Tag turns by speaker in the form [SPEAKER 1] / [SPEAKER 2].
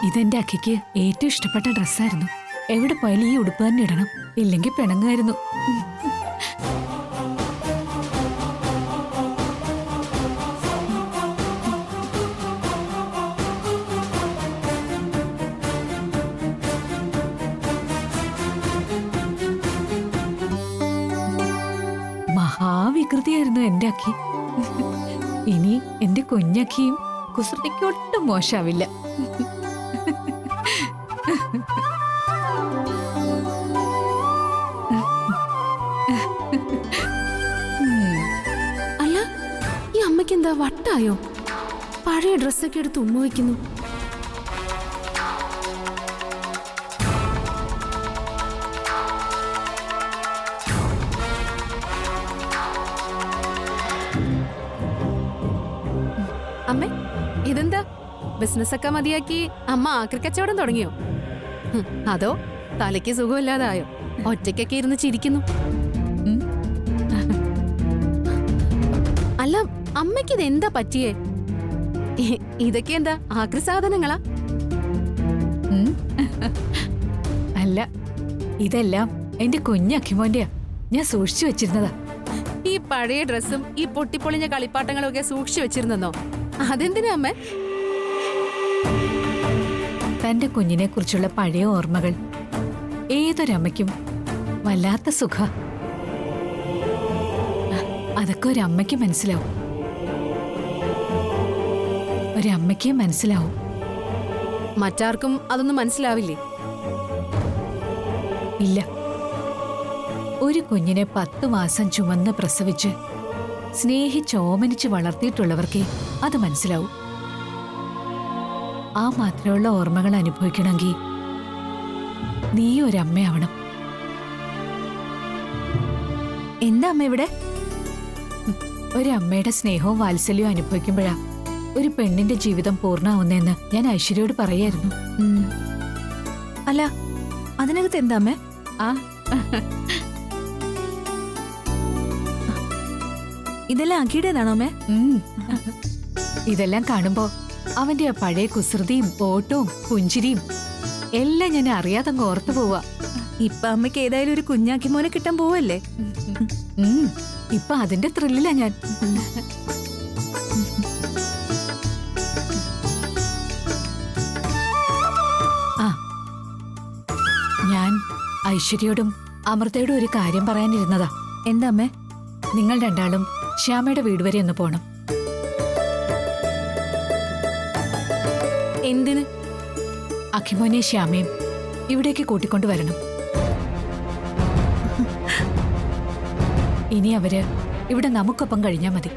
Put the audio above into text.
[SPEAKER 1] ഇതെന്റെ അക്കിക്ക് ഏറ്റവും ഇഷ്ടപ്പെട്ട ഡ്രസ്സായിരുന്നു. എവിടെ പോയാലും ഈ ഉടുപ്പ് തന്നെ ഇടണം, ഇല്ലെങ്കിൽ പിണങ്ങായിരുന്നു. മഹാവികൃതിയായിരുന്നു എന്റെ അക്കി. ഇനി എന്റെ കുഞ്ഞക്കിയും കുസൃതിക്ക് ഒട്ടും മോശാവില്ല.
[SPEAKER 2] അല്ല, ഈ അമ്മയ്ക്ക് എന്താ വട്ടായോ? പഴയ ഡ്രസ്സൊക്കെ എടുത്ത് ഉമ്മ വയ്ക്കുന്നു. അമ്മേ, ഇതെന്താ ബിസിനസ് ഒക്കെ മതിയാക്കി അമ്മ ആക്രി കച്ചവടം തുടങ്ങിയോ? അതോ തലയ്ക്ക് സുഖമില്ലാതായോ? ഒറ്റയ്ക്കൊക്കെ ഇരുന്ന് ചിരിക്കുന്നു. അല്ല, അമ്മയ്ക്ക് ഇത് എന്താ പറ്റിയേ? ഇതൊക്കെ എന്താ ആക്രി സാധനങ്ങളാ?
[SPEAKER 1] അല്ല, ഇതെല്ലാം എന്റെ കുഞ്ഞക്കിമോന്റെയാ. ഞാൻ സൂക്ഷിച്ചു വെച്ചിരുന്നതാ.
[SPEAKER 2] ഈ പഴയ ഡ്രസ്സും ഈ പൊട്ടിപ്പൊളിഞ്ഞ കളിപ്പാട്ടങ്ങളും ഒക്കെ സൂക്ഷിച്ചു വെച്ചിരുന്നോ? അതെന്തിനാ അമ്മേ?
[SPEAKER 1] തന്റെ കുഞ്ഞിനെ കുറിച്ചുള്ള പഴയ ഓർമ്മകൾ ഏതൊരമ്മയ്ക്കും വല്ലാത്ത സുഖ. അതൊക്കെ ഒരമ്മയ്ക്ക് മനസ്സിലാവും. ഒരമ്മയ്ക്ക് മനസ്സിലാവും.
[SPEAKER 2] മറ്റാർക്കും അതൊന്നും മനസ്സിലാവില്ലേ?
[SPEAKER 1] ഇല്ല. ഒരു കുഞ്ഞിനെ 10 മാസം ചുമന്ന് പ്രസവിച്ച് സ്നേഹിച്ചോമനിച്ച് വളർത്തിയിട്ടുള്ളവർക്കേ അത് മനസ്സിലാവും. ആ മാത്രമുള്ള ഓർമ്മകൾ അനുഭവിക്കണമെങ്കിൽ നീ ഒരമ്മയാവണം.
[SPEAKER 3] എന്താ അമ്മ ഇവിടെ?
[SPEAKER 1] ഒരമ്മയുടെ സ്നേഹവും വാത്സല്യവും അനുഭവിക്കുമ്പോഴാ ഒരു പെണ്ണിന്റെ ജീവിതം പൂർണ്ണമാവുന്നെന്ന് ഞാൻ ഐശ്വര്യയോട് പറയായിരുന്നു.
[SPEAKER 3] അല്ല, അതിനകത്ത് എന്താ അമ്മേ?
[SPEAKER 1] ആ
[SPEAKER 3] ഇതെല്ലാം അക്കിയുടേതാണോ അമ്മേ?
[SPEAKER 1] ഇതെല്ലാം കാണുമ്പോ അവന്റെ ആ പഴയ കുസൃതിയും ഓട്ടവും പുഞ്ചിരിയും എല്ലാം ഞാൻ അറിയാതങ്ങ് ഓർത്തു പോവാ.
[SPEAKER 3] ഇപ്പൊ അമ്മയ്ക്ക് ഏതായാലും ഒരു കുഞ്ഞാക്കി മോനെ കിട്ടാൻ പോവല്ലേ?
[SPEAKER 1] ഇപ്പൊ അതിന്റെ ത്രില്ലിലാ ഞാൻ. ആ, ഞാൻ ഐശ്വര്യയോടും അമൃതയോടും ഒരു കാര്യം പറയാനിരുന്നതാ.
[SPEAKER 3] എന്താ അമ്മേ?
[SPEAKER 1] നിങ്ങൾ രണ്ടാളും ശ്യാമയുടെ വീട് വരെ ഒന്ന് പോണം.
[SPEAKER 2] എന്തിന്?
[SPEAKER 1] അഖിമോനെ ശ്യാമയും ഇവിടേക്ക് കൂട്ടിക്കൊണ്ടുവരണം. ഇനി അവര് ഇവിടെ നമുക്കൊപ്പം കഴിഞ്ഞാൽ മതി.